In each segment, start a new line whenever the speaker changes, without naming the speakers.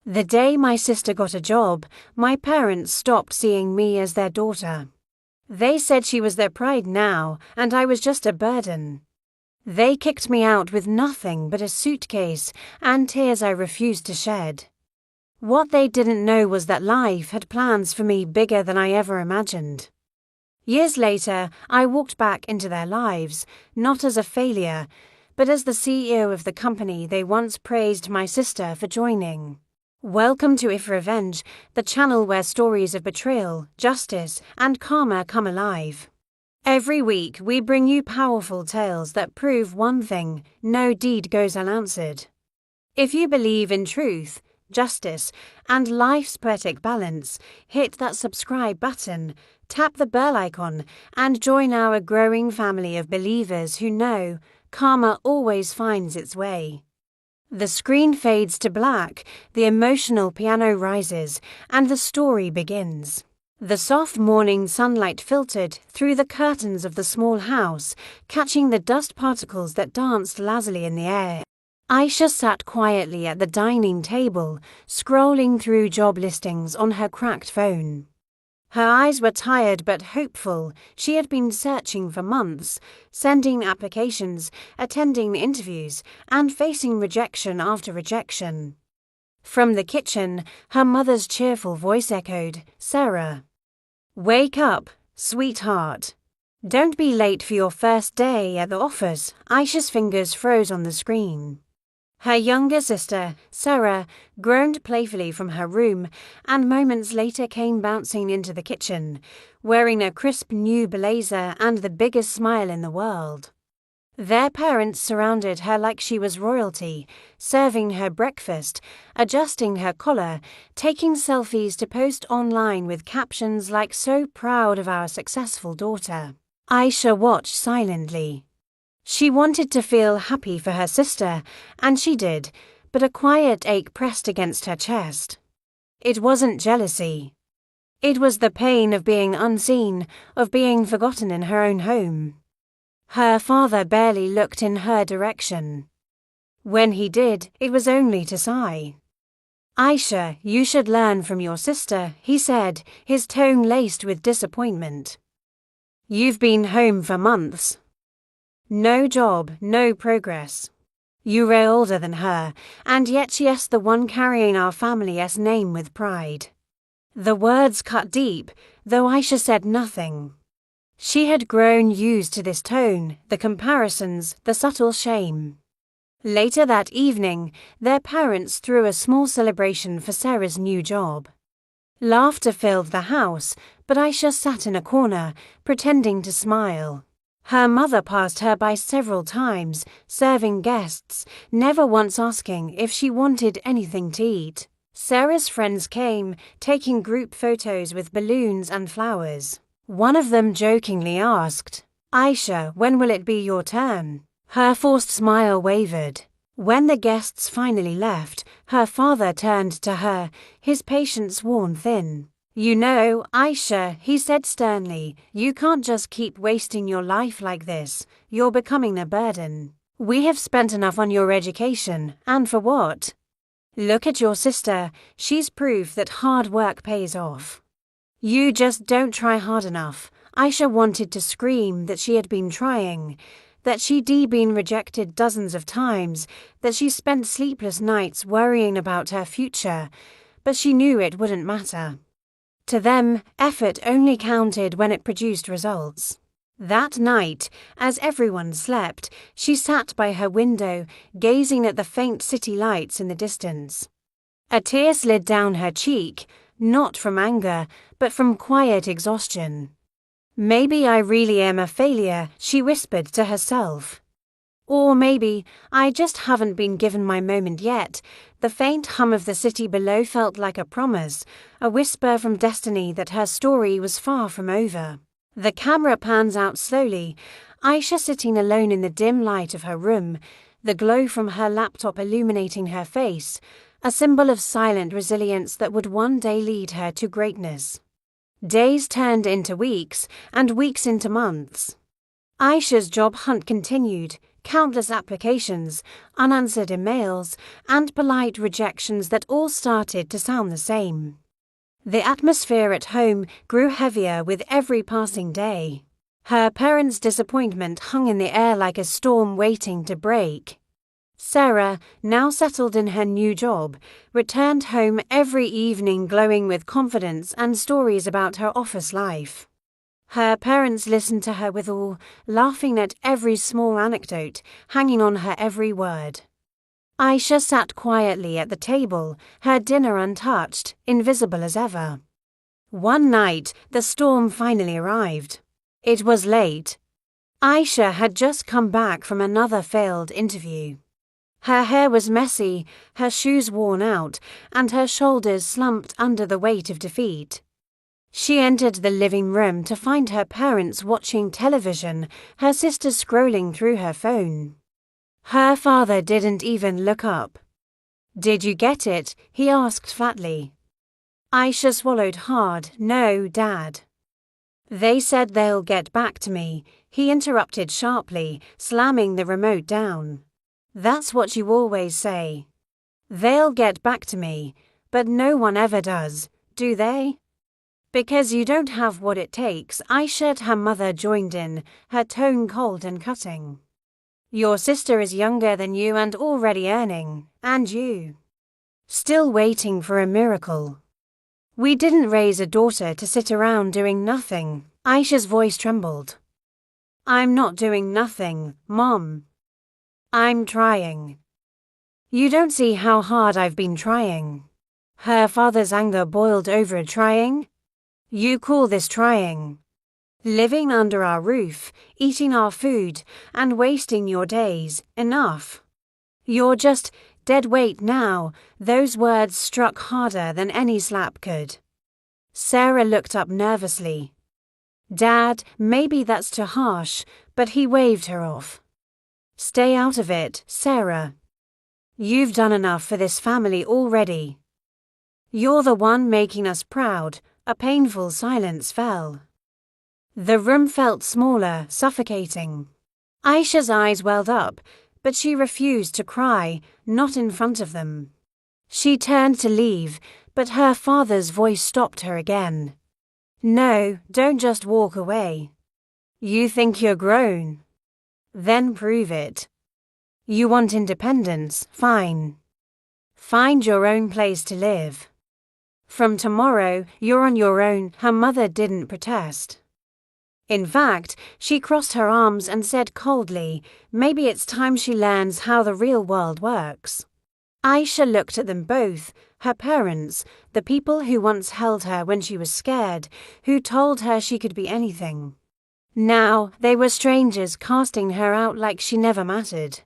The day my sister got a job, my parents stopped seeing me as their daughter. They said she was their pride now, and I was just a burden. They kicked me out with nothing but a suitcase and tears I refused to shed. What they didn't know was that life had plans for me bigger than I ever imagined. Years later, I walked back into their lives, not as a failure, but as the CEO of the company they once praised my sister for joining. Welcome to If Revenge, the channel where stories of betrayal, justice, and karma come alive. Every week, we bring you powerful tales that prove one thing: no deed goes unanswered. If you believe in truth, justice, and life's poetic balance, hit that subscribe button, tap the bell icon, and join our growing family of believers who know karma always finds its way. The screen fades to black, the emotional piano rises, and the story begins. The soft morning sunlight filtered through the curtains of the small house, catching the dust particles that danced lazily in the air. Aisha sat quietly at the dining table, scrolling through job listings on her cracked phone. Her eyes were tired but hopeful. She had been searching for months, sending applications, attending interviews, and facing rejection after rejection. From the kitchen, her mother's cheerful voice echoed, "Sarah, wake up, sweetheart. Don't be late for your first day at the office." Aisha's fingers froze on the screen. Her younger sister, Sarah, groaned playfully from her room and moments later came bouncing into the kitchen, wearing a crisp new blazer and the biggest smile in the world. Their parents surrounded her like she was royalty, serving her breakfast, adjusting her collar, taking selfies to post online with captions like "so proud of our successful daughter." Aisha watched silently. She wanted to feel happy for her sister, and she did, but a quiet ache pressed against her chest. It wasn't jealousy. It was the pain of being unseen, of being forgotten in her own home. Her father barely looked in her direction. When he did, it was only to sigh. "Aisha, you should learn from your sister," he said, his tone laced with disappointment. "You've been home for months. No job, no progress. You were older than her, and yet she's the one carrying our family's name with pride." The words cut deep, though Aisha said nothing. She had grown used to this tone, the comparisons, the subtle shame. Later that evening, their parents threw a small celebration for Sarah's new job. Laughter filled the house, but Aisha sat in a corner, pretending to smile. Her mother passed her by several times, serving guests, never once asking if she wanted anything to eat. Sarah's friends came, taking group photos with balloons and flowers. One of them jokingly asked, "Aisha, when will it be your turn?" Her forced smile wavered. When the guests finally left, her father turned to her, his patience worn thin. "You know, Aisha," he said sternly, "you can't just keep wasting your life like this. You're becoming a burden. We have spent enough on your education, and for what? Look at your sister. She's proof that hard work pays off. You just don't try hard enough." Aisha wanted to scream that she had been trying, that she'd been rejected dozens of times, that she spent sleepless nights worrying about her future, but she knew it wouldn't matter. To them, effort only counted when it produced results. That night, as everyone slept, she sat by her window, gazing at the faint city lights in the distance. A tear slid down her cheek, not from anger, but from quiet exhaustion. "Maybe I really am a failure," she whispered to herself. "Or maybe I just haven't been given my moment yet." The faint hum of the city below felt like a promise, a whisper from destiny that her story was far from over. The camera pans out slowly, Aisha sitting alone in the dim light of her room, the glow from her laptop illuminating her face, a symbol of silent resilience that would one day lead her to greatness. Days turned into weeks, and weeks into months. Aisha's job hunt continued, countless applications, unanswered emails, and polite rejections that all started to sound the same. The atmosphere at home grew heavier with every passing day. Her parents' disappointment hung in the air like a storm waiting to break. Sarah, now settled in her new job, returned home every evening glowing with confidence and stories about her office life. Her parents listened to her with awe, laughing at every small anecdote, hanging on her every word. Aisha sat quietly at the table, her dinner untouched, invisible as ever. One night, the storm finally arrived. It was late. Aisha had just come back from another failed interview. Her hair was messy, her shoes worn out, and her shoulders slumped under the weight of defeat. She entered the living room to find her parents watching television, her sister scrolling through her phone. Her father didn't even look up. "Did you get it?" he asked flatly. Aisha swallowed hard. "No, Dad." "They said they'll get back to me," he interrupted sharply, slamming the remote down. "That's what you always say. They'll get back to me, but no one ever does, do they?" "Because you don't have what it takes," Aisha, her mother, joined in, her tone cold and cutting. "Your sister is younger than you and already earning, and you. Still waiting for a miracle. We didn't raise a daughter to sit around doing nothing." Aisha's voice trembled. "I'm not doing nothing, Mom. I'm trying. You don't see how hard I've been trying." Her father's anger boiled over. "Trying? You call this trying? Living under our roof, eating our food, and wasting your days, enough. You're just dead weight now." Those words struck harder than any slap could. Sarah looked up nervously. "Dad, maybe that's too harsh," but he waved her off. "Stay out of it, Sarah. You've done enough for this family already. You're the one making us proud." A painful silence fell. The room felt smaller, suffocating. Aisha's eyes welled up, but she refused to cry, not in front of them. She turned to leave, but her father's voice stopped her again. "No, don't just walk away. You think you're grown? Then prove it. You want independence? Fine. Find your own place to live. From tomorrow, you're on your own." Her mother didn't protest. In fact, she crossed her arms and said coldly, "Maybe it's time she learns how the real world works." Aisha looked at them both, her parents, the people who once held her when she was scared, who told her she could be anything. Now, they were strangers casting her out like she never mattered.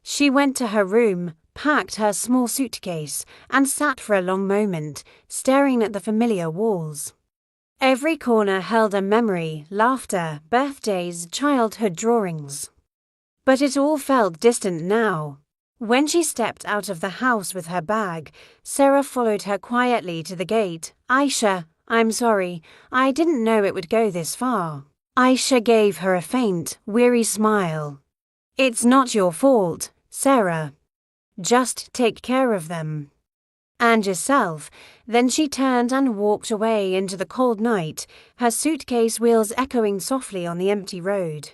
She went to her room, packed her small suitcase, and sat for a long moment, staring at the familiar walls. Every corner held a memory, laughter, birthdays, childhood drawings. But it all felt distant now. When she stepped out of the house with her bag, Sarah followed her quietly to the gate. "Aisha, I'm sorry, I didn't know it would go this far." Aisha gave her a faint, weary smile. "It's not your fault, Sarah. Just take care of them. And yourself." Then she turned and walked away into the cold night, her suitcase wheels echoing softly on the empty road.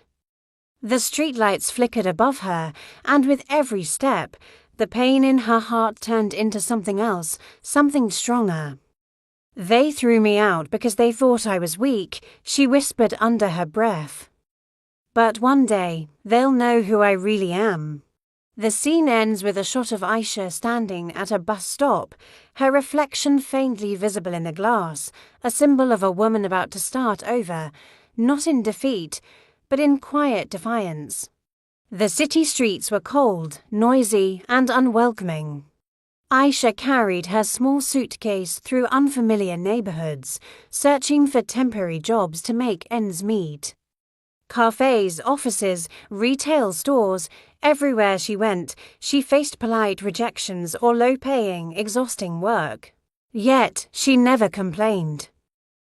The streetlights flickered above her, and with every step, the pain in her heart turned into something else, something stronger. "They threw me out because they thought I was weak," she whispered under her breath. "But one day, they'll know who I really am." The scene ends with a shot of Aisha standing at a bus stop, her reflection faintly visible in the glass, a symbol of a woman about to start over, not in defeat, but in quiet defiance. The city streets were cold, noisy, and unwelcoming. Aisha carried her small suitcase through unfamiliar neighborhoods, searching for temporary jobs to make ends meet. Cafes, offices, retail stores, everywhere she went, she faced polite rejections or low-paying, exhausting work. Yet, she never complained.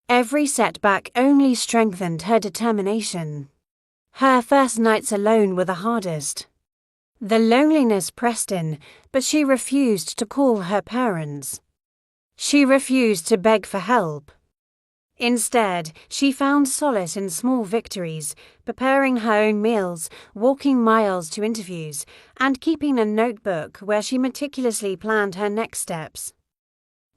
Every setback only strengthened her determination. Her first nights alone were the hardest. The loneliness pressed in, but she refused to call her parents. She refused to beg for help. Instead, she found solace in small victories, preparing her own meals, walking miles to interviews, and keeping a notebook where she meticulously planned her next steps.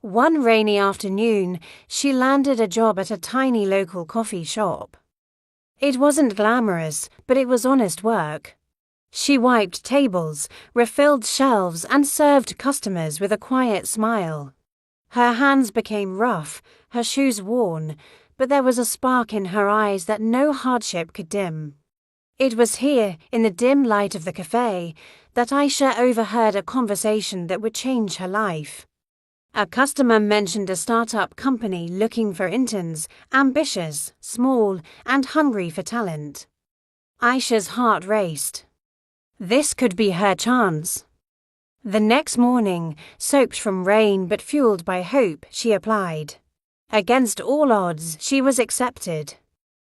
One rainy afternoon, she landed a job at a tiny local coffee shop. It wasn't glamorous, but it was honest work. She wiped tables, refilled shelves, and served customers with a quiet smile. Her hands became rough, her shoes worn, but there was a spark in her eyes that no hardship could dim. It was here, in the dim light of the cafe, that Aisha overheard a conversation that would change her life. A customer mentioned a startup company looking for interns, ambitious, small, and hungry for talent. Aisha's heart raced. This could be her chance. The next morning, soaked from rain but fueled by hope, she applied. Against all odds, she was accepted.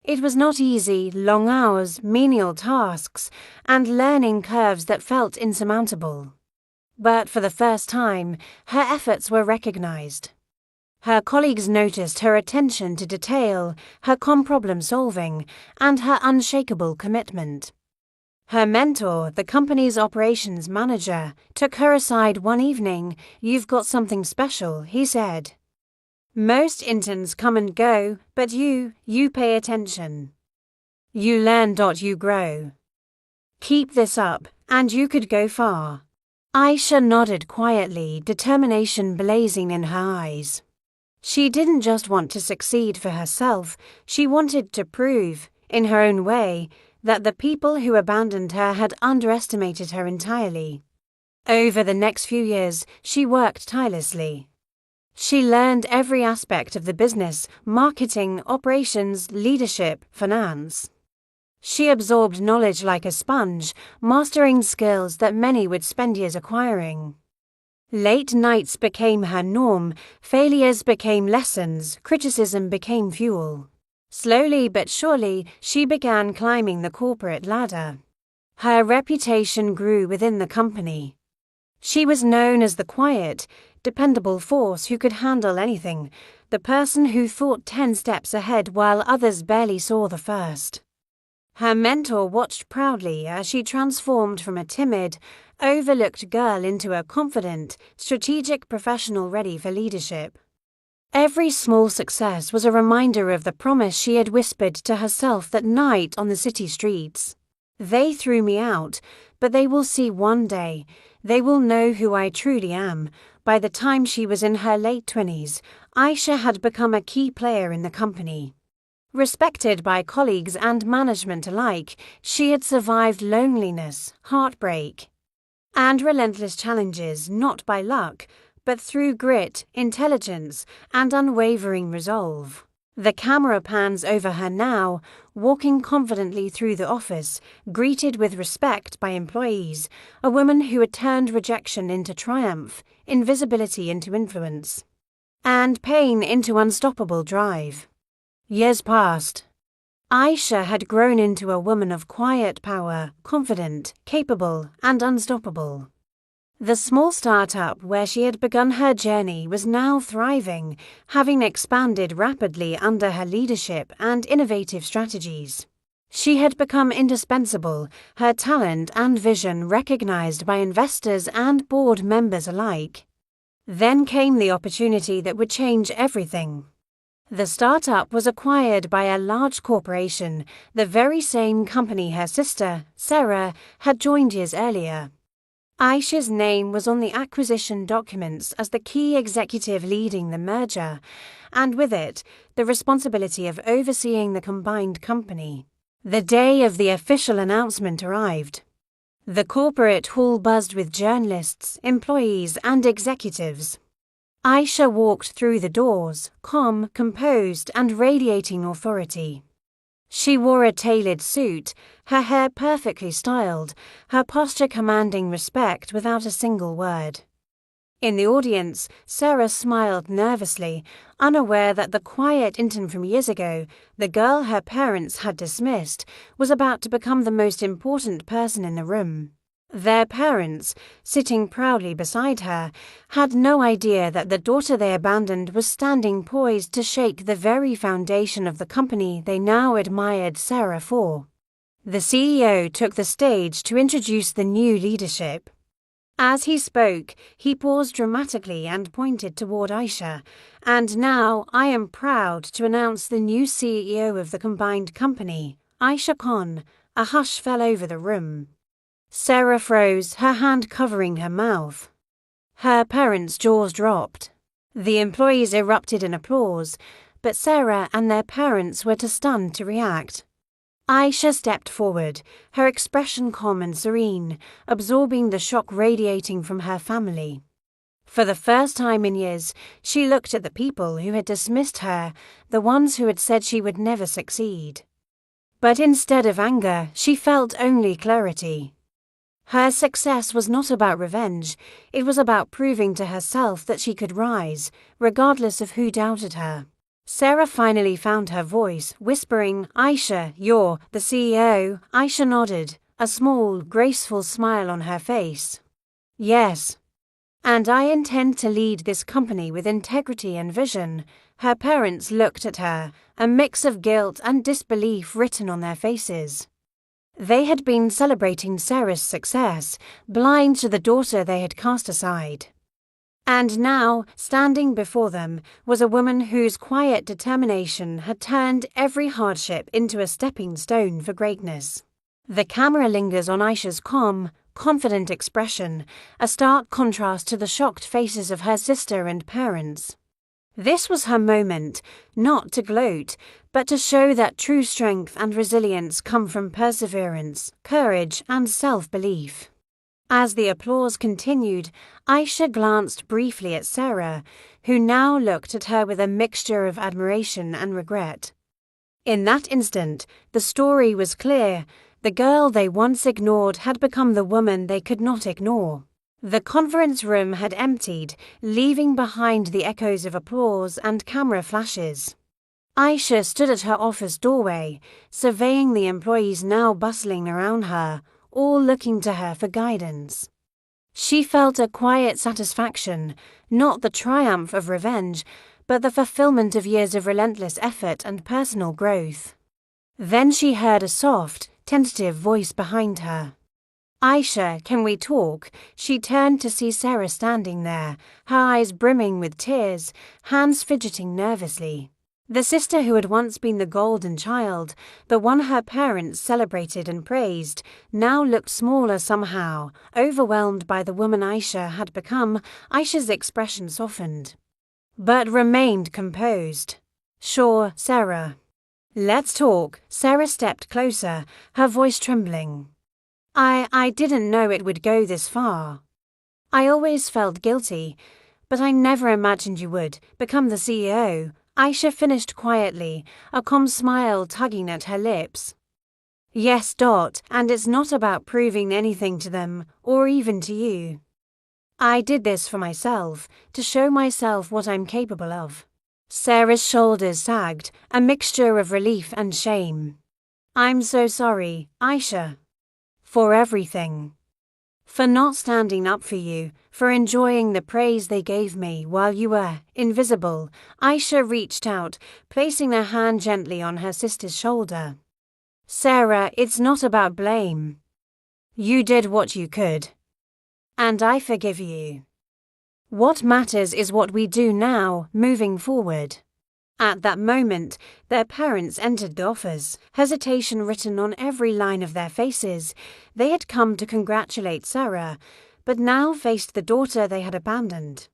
It was not easy, long hours, menial tasks, and learning curves that felt insurmountable. But for the first time, her efforts were recognized. Her colleagues noticed her attention to detail, her calm problem-solving, and her unshakable commitment. Her mentor, the company's operations manager, took her aside one evening. "You've got something special," he said. "Most interns come and go, but you pay attention. You learn. You grow. Keep this up, and you could go far." Aisha nodded quietly, determination blazing in her eyes. She didn't just want to succeed for herself, she wanted to prove, in her own way, that the people who abandoned her had underestimated her entirely. Over the next few years, she worked tirelessly. She learned every aspect of the business: marketing, operations, leadership, finance. She absorbed knowledge like a sponge, mastering skills that many would spend years acquiring. Late nights became her norm, failures became lessons, criticism became fuel. Slowly but surely, she began climbing the corporate ladder. Her reputation grew within the company. She was known as the quiet, dependable force who could handle anything, the person who thought 10 steps ahead while others barely saw the first. Her mentor watched proudly as she transformed from a timid, overlooked girl into a confident, strategic professional ready for leadership. Every small success was a reminder of the promise she had whispered to herself that night on the city streets. "They threw me out, but they will see one day. They will know who I truly am." By the time she was in her late 20s, Aisha had become a key player in the company. Respected by colleagues and management alike, she had survived loneliness, heartbreak, and relentless challenges not by luck, but through grit, intelligence, and unwavering resolve. The camera pans over her now, walking confidently through the office, greeted with respect by employees, a woman who had turned rejection into triumph, invisibility into influence, and pain into unstoppable drive. Years passed. Aisha had grown into a woman of quiet power, confident, capable, and unstoppable. The small startup where she had begun her journey was now thriving, having expanded rapidly under her leadership and innovative strategies. She had become indispensable, her talent and vision recognized by investors and board members alike. Then came the opportunity that would change everything. The startup was acquired by a large corporation, the very same company her sister, Sarah, had joined years earlier. Aisha's name was on the acquisition documents as the key executive leading the merger, and with it, the responsibility of overseeing the combined company. The day of the official announcement arrived. The corporate hall buzzed with journalists, employees, and executives. Aisha walked through the doors, calm, composed, and radiating authority. She wore a tailored suit, her hair perfectly styled, her posture commanding respect without a single word. In the audience, Sarah smiled nervously, unaware that the quiet intern from years ago, the girl her parents had dismissed, was about to become the most important person in the room. Their parents, sitting proudly beside her, had no idea that the daughter they abandoned was standing poised to shake the very foundation of the company they now admired Sarah for. The CEO took the stage to introduce the new leadership. As he spoke, he paused dramatically and pointed toward Aisha. "And now I am proud to announce the new CEO of the combined company, Aisha Khan." A hush fell over the room. Sarah froze, her hand covering her mouth. Her parents' jaws dropped. The employees erupted in applause, but Sarah and their parents were too stunned to react. Aisha stepped forward, her expression calm and serene, absorbing the shock radiating from her family. For the first time in years, she looked at the people who had dismissed her, the ones who had said she would never succeed. But instead of anger, she felt only clarity. Her success was not about revenge, it was about proving to herself that she could rise, regardless of who doubted her. Sarah finally found her voice, whispering, "Aisha, you're the CEO." Aisha nodded, a small, graceful smile on her face. "Yes. And I intend to lead this company with integrity and vision." Her parents looked at her, a mix of guilt and disbelief written on their faces. They had been celebrating Sarah's success, blind to the daughter they had cast aside. And now, standing before them, was a woman whose quiet determination had turned every hardship into a stepping stone for greatness. The camera lingers on Aisha's calm, confident expression, a stark contrast to the shocked faces of her sister and parents. This was her moment, not to gloat, but to show that true strength and resilience come from perseverance, courage, and self-belief. As the applause continued, Aisha glanced briefly at Sarah, who now looked at her with a mixture of admiration and regret. In that instant, the story was clear. The girl they once ignored had become the woman they could not ignore. The conference room had emptied, leaving behind the echoes of applause and camera flashes. Aisha stood at her office doorway, surveying the employees now bustling around her, all looking to her for guidance. She felt a quiet satisfaction, not the triumph of revenge, but the fulfillment of years of relentless effort and personal growth. Then she heard a soft, tentative voice behind her. "Aisha, can we talk?" She turned to see Sarah standing there, her eyes brimming with tears, hands fidgeting nervously. The sister who had once been the golden child, the one her parents celebrated and praised, now looked smaller somehow, overwhelmed by the woman Aisha had become. Aisha's expression softened, but remained composed. "Sure, Sarah. Let's talk." Sarah stepped closer, her voice trembling. I didn't know it would go this far. I always felt guilty, but I never imagined you would become the CEO." Aisha finished quietly, a calm smile tugging at her lips. "Yes, and it's not about proving anything to them, or even to you. I did this for myself, to show myself what I'm capable of." Sarah's shoulders sagged, a mixture of relief and shame. "I'm so sorry, Aisha. For everything. For not standing up for you, for enjoying the praise they gave me while you were invisible." Aisha reached out, placing her hand gently on her sister's shoulder. "Sarah, it's not about blame. You did what you could. And I forgive you. What matters is what we do now, moving forward." At that moment, their parents entered the office, hesitation written on every line of their faces. They had come to congratulate Sarah, but now faced the daughter they had abandoned.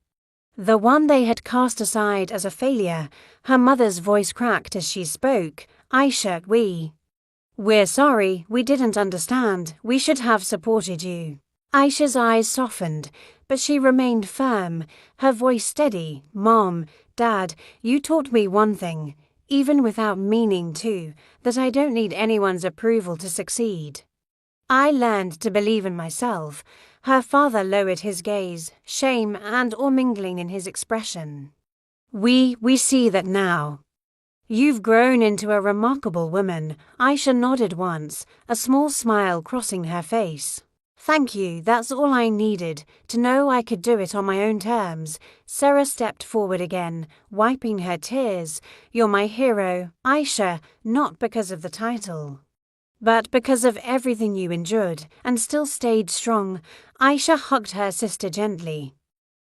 The one they had cast aside as a failure. Her mother's voice cracked as she spoke. "Aisha, we're sorry, we didn't understand. We should have supported you." Aisha's eyes softened, but she remained firm, her voice steady. "Mom, Dad, you taught me one thing, even without meaning to, that I don't need anyone's approval to succeed. I learned to believe in myself." Her father lowered his gaze, shame and awe mingling in his expression. We see that now. You've grown into a remarkable woman." Aisha nodded once, a small smile crossing her face. Thank you, that's all I needed, to know I could do it on my own terms. Sarah stepped forward again, wiping her tears. You're my hero, Aisha, not because of the title, but because of everything you endured and still stayed strong. Aisha hugged her sister gently.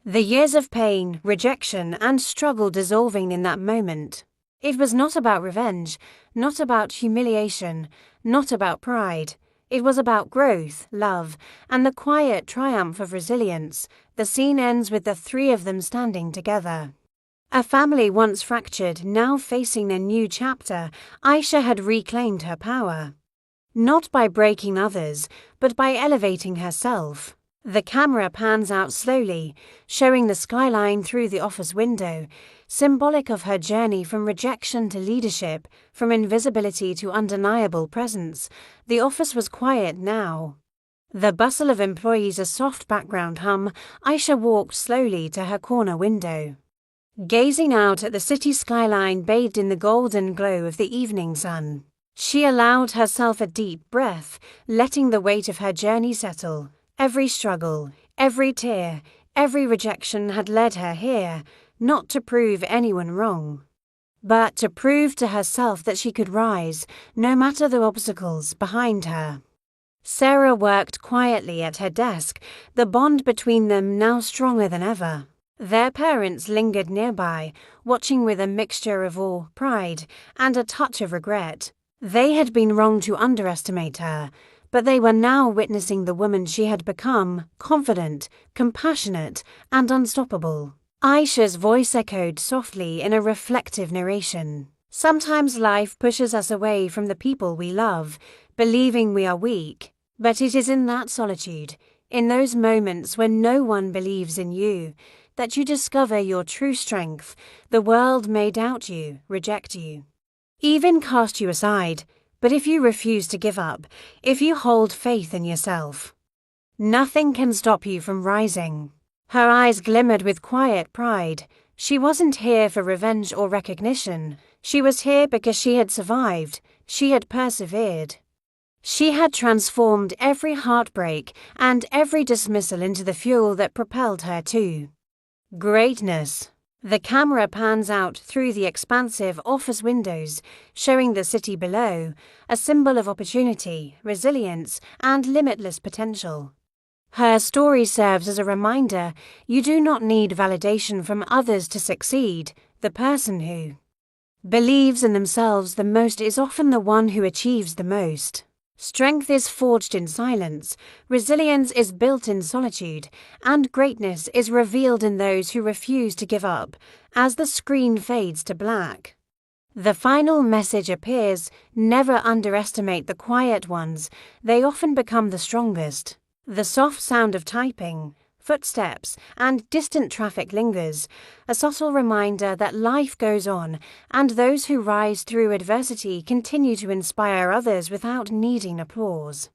The years of pain, rejection, and struggle dissolving in that moment. It was not about revenge, not about humiliation, not about pride. It was about growth, love, and the quiet triumph of resilience. The scene ends with the three of them standing together. A family once fractured, now facing a new chapter. Aisha had reclaimed her power. Not by breaking others, but by elevating herself. The camera pans out slowly, showing the skyline through the office window, symbolic of her journey from rejection to leadership, from invisibility to undeniable presence. The office was quiet now. The bustle of employees a soft background hum. Aisha walked slowly to her corner window. Gazing out at the city skyline bathed in the golden glow of the evening sun, she allowed herself a deep breath, letting the weight of her journey settle. Every struggle, every tear, every rejection had led her here, not to prove anyone wrong, but to prove to herself that she could rise, no matter the obstacles behind her. Sarah worked quietly at her desk, the bond between them now stronger than ever. Their parents lingered nearby, watching with a mixture of awe, pride, and a touch of regret. They had been wrong to underestimate her, but they were now witnessing the woman she had become, confident, compassionate, and unstoppable. Aisha's voice echoed softly in a reflective narration. Sometimes life pushes us away from the people we love, believing we are weak. But it is in that solitude, in those moments when no one believes in you, that you discover your true strength. The world may doubt you, reject you, even cast you aside. But if you refuse to give up, if you hold faith in yourself, nothing can stop you from rising. Her eyes glimmered with quiet pride. She wasn't here for revenge or recognition. She was here because she had survived. She had persevered. She had transformed every heartbreak and every dismissal into the fuel that propelled her to greatness. The camera pans out through the expansive office windows, showing the city below, a symbol of opportunity, resilience, and limitless potential. Her story serves as a reminder: you do not need validation from others to succeed. The person who believes in themselves the most is often the one who achieves the most. Strength is forged in silence, resilience is built in solitude, and greatness is revealed in those who refuse to give up. As the screen fades to black, the final message appears: never underestimate the quiet ones, they often become the strongest. The soft sound of typing, footsteps, and distant traffic lingers, a subtle reminder that life goes on, and those who rise through adversity continue to inspire others without needing applause.